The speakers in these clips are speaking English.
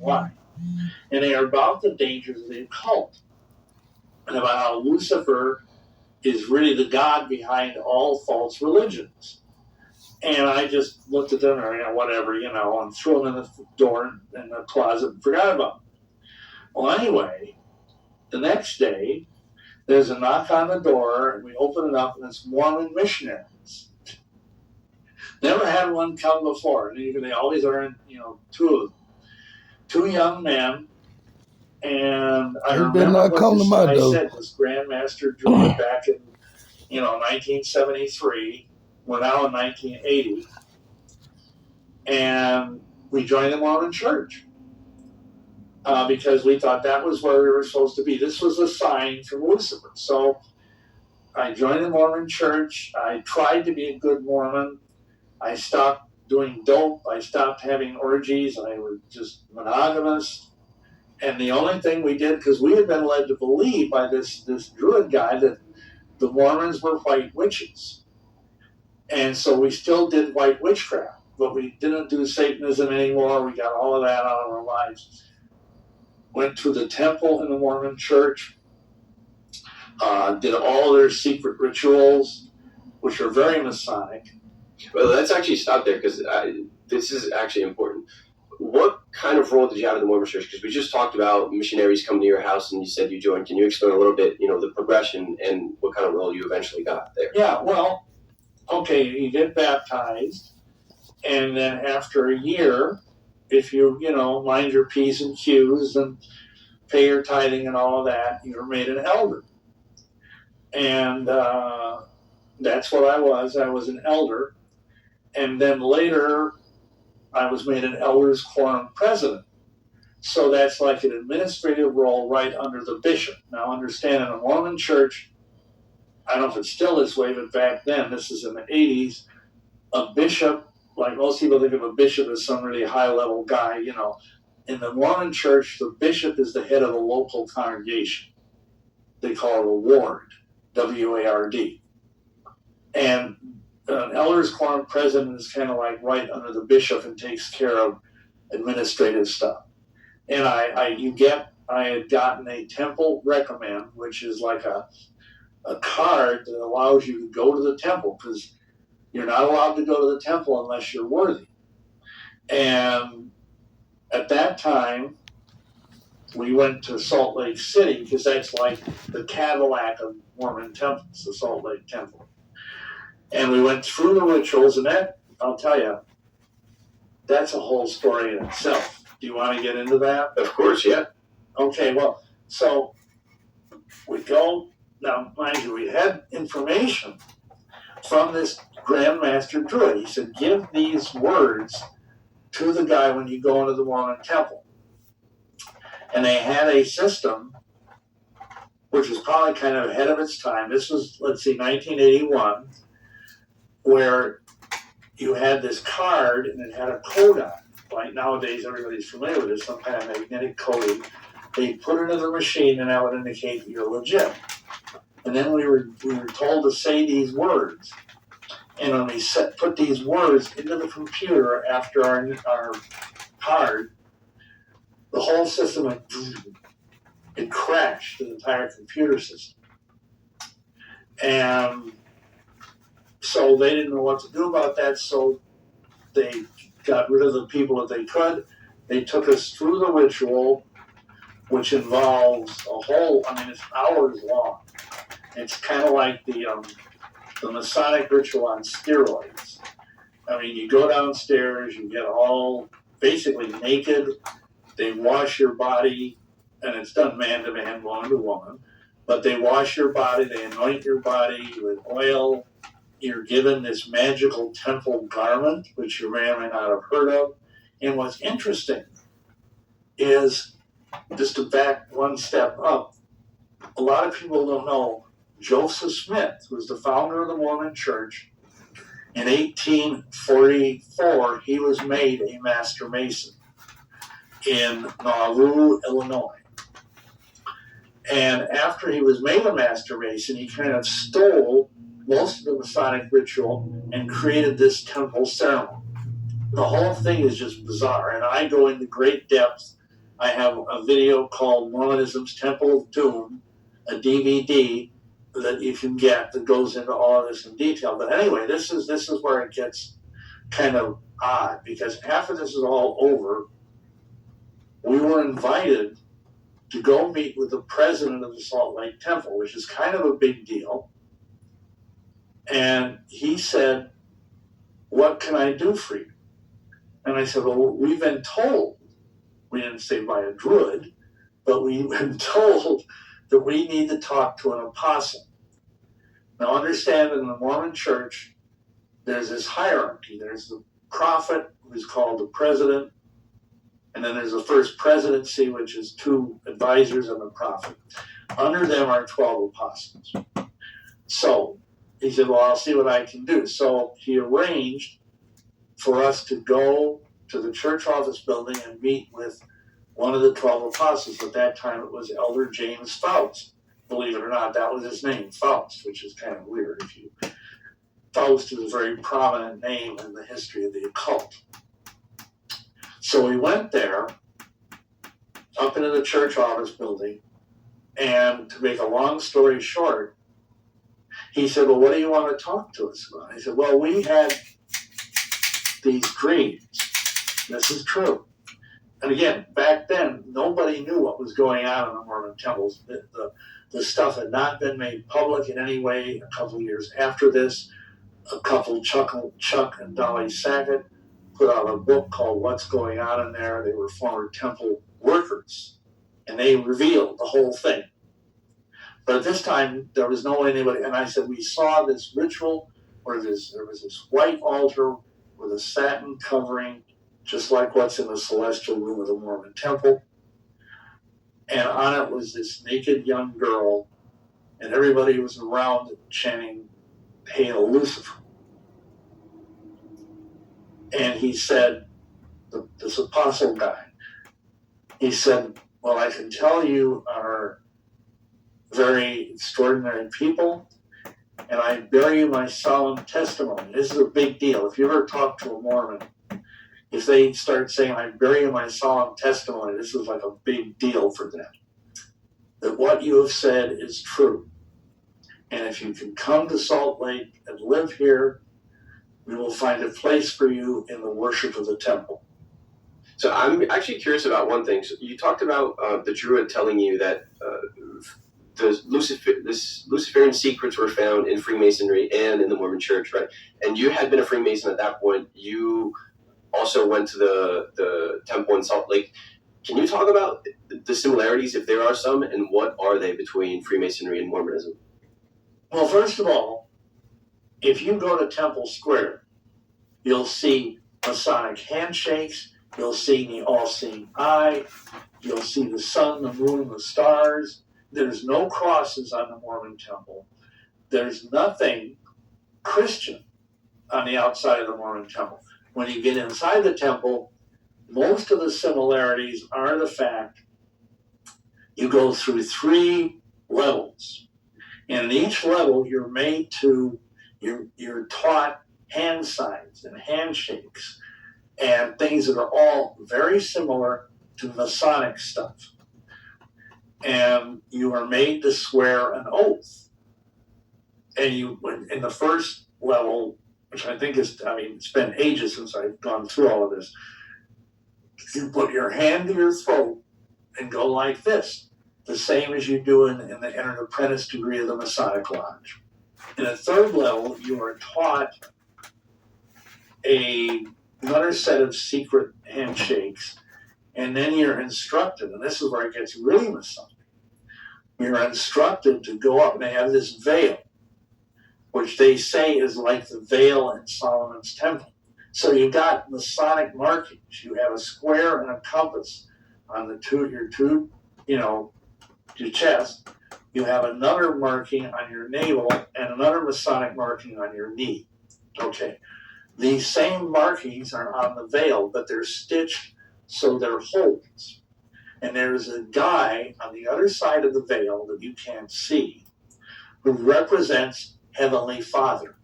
why. And they are about the dangers of the occult and about how Lucifer is really the god behind all false religions. And I just looked at them and whatever, and threw them in the door in the closet and forgot about them. Well, anyway, the next day, there's a knock on the door, and we open it up, and it's Mormon missionaries. Never had one come before. And they always are, two of them. Two young men. And I remember what this guy said, this Grandmaster Druid back in, 1973. We're now in 1980. And we joined the Mormon Church because we thought that was where we were supposed to be. This was a sign from Lucifer. So I joined the Mormon Church. I tried to be a good Mormon. I stopped doing dope. I stopped having orgies. I was just monogamous. And the only thing we did, because we had been led to believe by this Druid guy that the Mormons were white witches. And so we still did white witchcraft, but we didn't do Satanism anymore. We got all of that out of our lives. Went to the temple in the Mormon Church, did all their secret rituals, which are very Masonic. Well, let's actually stop there because this is actually important. What kind of role did you have in the Mormon Church? Because we just talked about missionaries coming to your house and you said you joined. Can you explain a little bit, the progression and what kind of role you eventually got there? Yeah, well, okay, you get baptized, and then after a year, if you, mind your P's and Q's and pay your tithing and all of that, you're made an elder. And that's what I was. I was an elder. And then later, I was made an elders quorum president. So that's like an administrative role right under the bishop. Now understand, in a Mormon church, I don't know if it's still this way, but back then, this is in the 80s, a bishop, like most people think of a bishop as some really high-level guy, In the Mormon church, the bishop is the head of a local congregation. They call it a ward, W-A-R-D. And an elders quorum president is kind of like right under the bishop and takes care of administrative stuff. And I had gotten a temple recommend, which is like a card that allows you to go to the temple, because you're not allowed to go to the temple unless you're worthy. And at that time, we went to Salt Lake City, because that's like the Cadillac of Mormon temples, the Salt Lake Temple. And we went through the rituals, and that, I'll tell you, that's a whole story in itself. Do you want to get into that? Of course, yeah. Okay, well, so we go, now mind you, we had information from this Grandmaster Druid. He said, give these words to the guy when you go into the Mormon temple. And they had a system which was probably kind of ahead of its time. This was, 1981, where you had this card and it had a code on it. Like nowadays, everybody's familiar with it, some kind of magnetic coding. They put it in the machine and that would indicate that you're legit. And then we were told to say these words. And when we put these words into the computer after our card, the whole system went, it crashed, the entire computer system. And so they didn't know what to do about that, so they got rid of the people that they could. They took us through the ritual, which involves it's hours long. It's kind of like the Masonic ritual on steroids. You go downstairs, you get all basically naked. They wash your body, and it's done man to man, woman to woman. But they wash your body, they anoint your body with oil. You're given this magical temple garment, which you may or may not have heard of. And what's interesting is, just to back one step up, a lot of people don't know Joseph Smith was the founder of the Mormon Church. In 1844, he was made a Master Mason in Nauvoo, Illinois. And after he was made a Master Mason, he kind of stole most of the Masonic ritual and created this temple ceremony. The whole thing is just bizarre, and I go into great depth I have a video called Mormonism's Temple of Doom, a DVD that you can get that goes into all of this in detail. But anyway, this is where it gets kind of odd, because after this is all over, we were invited to go meet with the president of the Salt Lake Temple, which is kind of a big deal. And he said, "What can I do for you?" And I said, "Well, we've been told," we didn't say by a druid, but we've been told that we need to talk to an apostle. Now understand, in the Mormon church, there's this hierarchy. There's the prophet, who's called the president, and then there's the first presidency, which is 2 advisors and the prophet. Under them are 12 apostles. So he said, "Well, I'll see what I can do." So he arranged for us to go to the church office building and meet with one of the 12 apostles. At that time, it was Elder James Faust. Believe it or not, that was his name, Faust, which is kind of weird. Faust is a very prominent name in the history of the occult. So we went there, up into the church office building, and to make a long story short, he said, "Well, what do you want to talk to us about?" I said, "Well, we had these dreams." This is true. And again, back then, nobody knew what was going on in the Mormon temples. The stuff had not been made public in any way. A couple of years after this, a couple, Chuck and Dolly Sackett, put out a book called What's Going On in There. They were former temple workers, and they revealed the whole thing. But at this time, there was no anybody, and I said, we saw this ritual where there was this white altar with a satin covering, just like what's in the celestial room of the Mormon temple. And on it was this naked young girl, and everybody was around chanting, "Hail Lucifer." And he said, this apostle guy, he said, "Well, I can tell you are very extraordinary people, and I bear you my solemn testimony." This is a big deal. If you ever talk to a Mormon, if they start saying, "I bear you my solemn testimony," this is like a big deal for them. That what you have said is true. And if you can come to Salt Lake and live here, we will find a place for you in the worship of the temple. So I'm actually curious about one thing. So you talked about the Druid telling you that the Luciferian secrets were found in Freemasonry and in the Mormon Church, right? And you had been a Freemason at that point. You also went to the temple in Salt Lake. Can you talk about the similarities, if there are some, and what are they between Freemasonry and Mormonism? Well, first of all, if you go to Temple Square, you'll see Masonic handshakes, you'll see the all-seeing eye, you'll see the sun, the moon, the stars. There's no crosses on the Mormon temple. There's nothing Christian on the outside of the Mormon temple. When you get inside the temple, most of the similarities are the fact you go through 3 levels. And in each level, you're taught hand signs and handshakes and things that are all very similar to Masonic stuff. And you are made to swear an oath. And in the first level, which I think it's been ages since I've gone through all of this, you put your hand to your throat and go like this, the same as you do in the entered apprentice degree of the Masonic Lodge. In a third level, you are taught another set of secret handshakes, and then you're instructed, and this is where it gets really Masonic, you're instructed to go up, and they have this veil, which they say is like the veil in Solomon's temple. So you got Masonic markings. You have a square and a compass on your chest. You have another marking on your navel and another Masonic marking on your knee. Okay. These same markings are on the veil, but they're stitched so they're holes. And there's a guy on the other side of the veil that you can't see who represents Heavenly Father.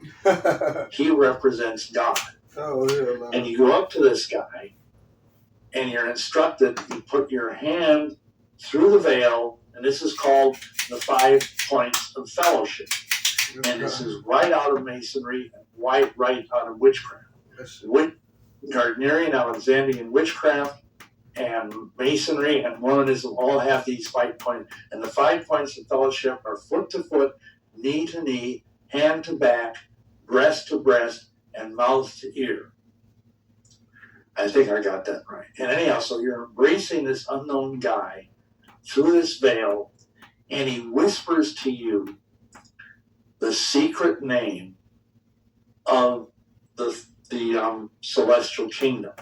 He represents God. Oh, yeah, and you go up to this guy, and you're instructed, you put your hand through the veil, and this is called the 5 points of fellowship. And this is right out of Masonry, right out of witchcraft. Gardnerian, Alexandrian witchcraft, and Masonry and Mormonism all have these 5 points. And the 5 points of fellowship are foot to foot, knee to knee, hand to back, breast to breast, and mouth to ear. I think I got that right. And anyhow, so you're embracing this unknown guy through this veil, and he whispers to you the secret name of the celestial kingdom.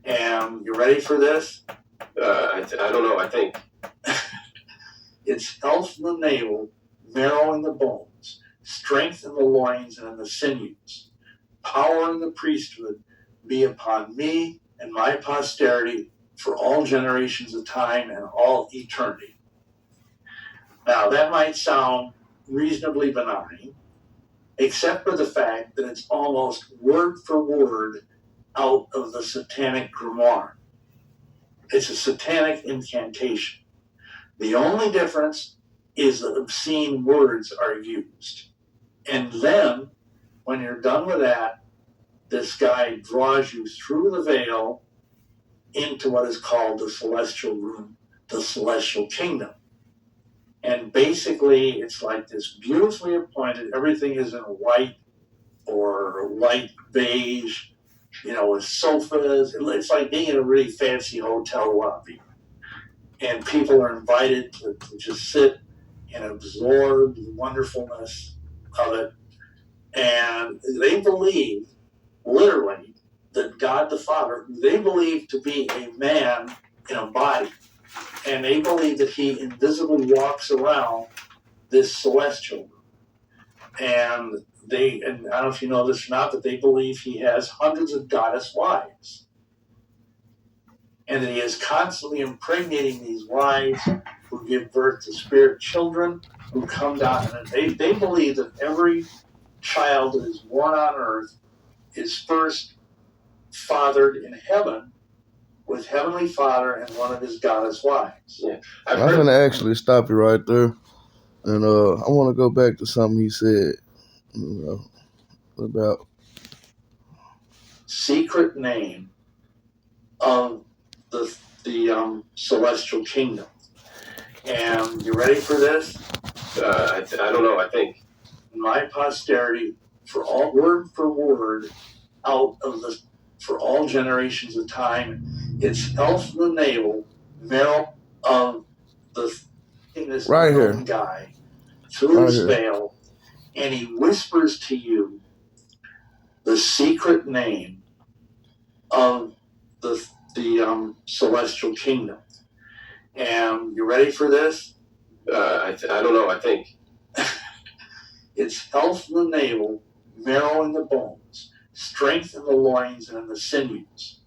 And you ready for this? I don't know. I think it's health in the navel, marrow in the bones, strength in the loins and in the sinews, power in the priesthood be upon me and my posterity for all generations of time and all eternity. Now, that might sound reasonably benign, except for the fact that it's almost word for word out of the satanic grimoire. It's a satanic incantation. The only difference is that obscene words are used. And then, when you're done with that, this guy draws you through the veil into what is called the celestial room, the celestial kingdom. And basically, it's like this beautifully appointed, everything is in white or light beige, with sofas. It's like being in a really fancy hotel lobby. And people are invited to just sit and absorb the wonderfulness of it. And they believe, literally, that God the Father, who they believe to be a man in a body, and they believe that he invisibly walks around this celestial room. And I don't know if you know this or not, but they believe he has hundreds of goddess wives. And that he is constantly impregnating these wives who give birth to spirit children who come down. And they believe that every child that is born on earth is first fathered in heaven with Heavenly Father and one of his goddess wives. Yeah. I'm going to actually stop you right there. And I want to go back to something he said about secret name of the celestial kingdom. And you ready for this? I don't know. I think my posterity, for word out of for all generations of time, it's health in the navel, marrow of this right here guy through this veil, and he whispers to you the secret name of the celestial kingdom. And you ready for this? I don't know. I think it's health in the navel, marrow in the bones, strength in the loins and in the sinews,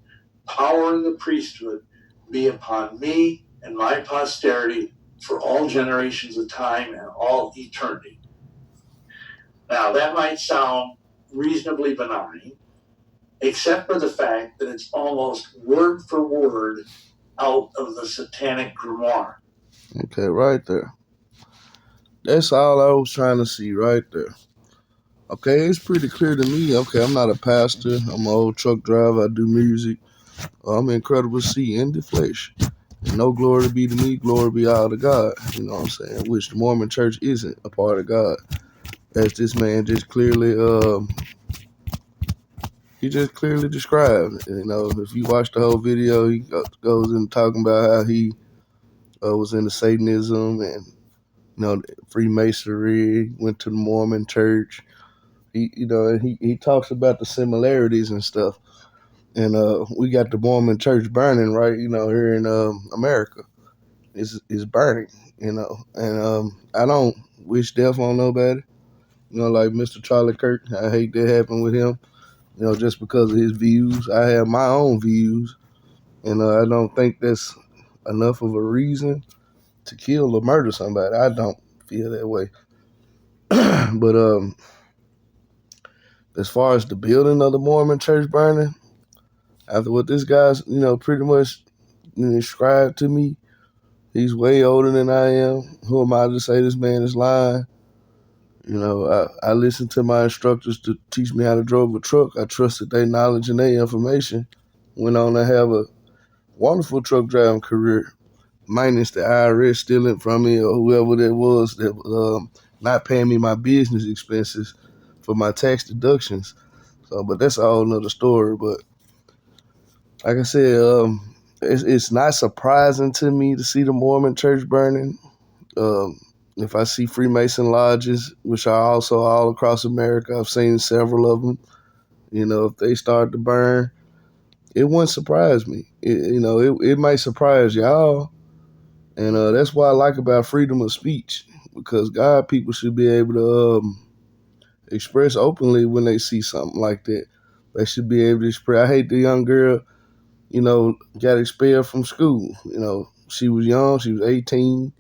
power in the priesthood be upon me and my posterity for all generations of time and all eternity. Now, that might sound reasonably benign, except for the fact that it's almost word for word out of the satanic grimoire. Okay, right there. That's all I was trying to see right there. Okay, it's pretty clear to me. Okay, I'm not a pastor. I'm an old truck driver. I do music. I'm incredible C in the flesh. And no glory be to me, glory be all to God. You know what I'm saying? Which the Mormon church isn't a part of God. As this man just clearly he just clearly described. If you watch the whole video, he goes in talking about how he was into Satanism and Freemasonry, went to the Mormon church. He talks about the similarities and stuff. And we got the Mormon church burning right, here in America. It's burning, and I don't wish death on nobody. Like Mr. Charlie Kirk, I hate that happened with him. Just because of his views. I have my own views, and I don't think that's enough of a reason to kill or murder somebody. I don't feel that way. But as far as the building of the Mormon church burning, After what this guy's, pretty much described to me, he's way older than I am. Who am I to say this man is lying? I listened to my instructors to teach me how to drive a truck. I trusted their knowledge and their information. Went on to have a wonderful truck driving career, minus the IRS stealing from me or whoever that was that not paying me my business expenses for my tax deductions. So, but that's a whole nother story. But like I said, it's not surprising to me to see the Mormon church burning. Um, if I see Freemason lodges, which are also all across America, I've seen several of them. If they start to burn, it wouldn't surprise me. It might surprise y'all, and that's what I like about freedom of speech, because God people should be able to express openly when they see something like that. They should be able to express. I hate the young girl, got expelled from school. She was young, she was 18.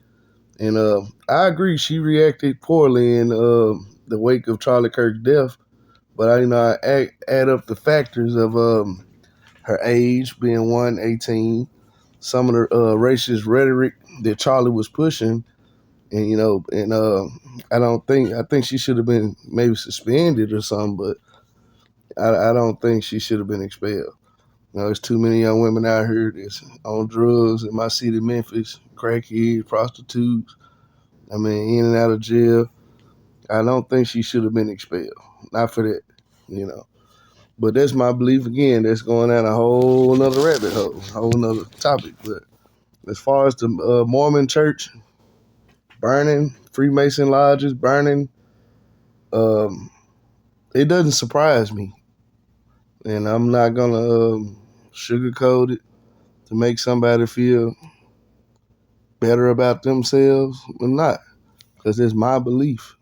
And I agree, she reacted poorly in the wake of Charlie Kirk's death. But I add up the factors of her age being 18, some of the racist rhetoric that Charlie was pushing, and I think she should have been maybe suspended or something, but I don't think she should have been expelled. There's too many young women out here that's on drugs in my city, Memphis, crackheads, prostitutes. I mean, in and out of jail. I don't think she should have been expelled. Not for that. But that's my belief again. That's going down a whole nother rabbit hole, a whole nother topic. But as far as the Mormon church burning, Freemason lodges burning, um, it doesn't surprise me. And I'm not going to sugarcoat it to make somebody feel better about themselves. I'm not, because it's my belief.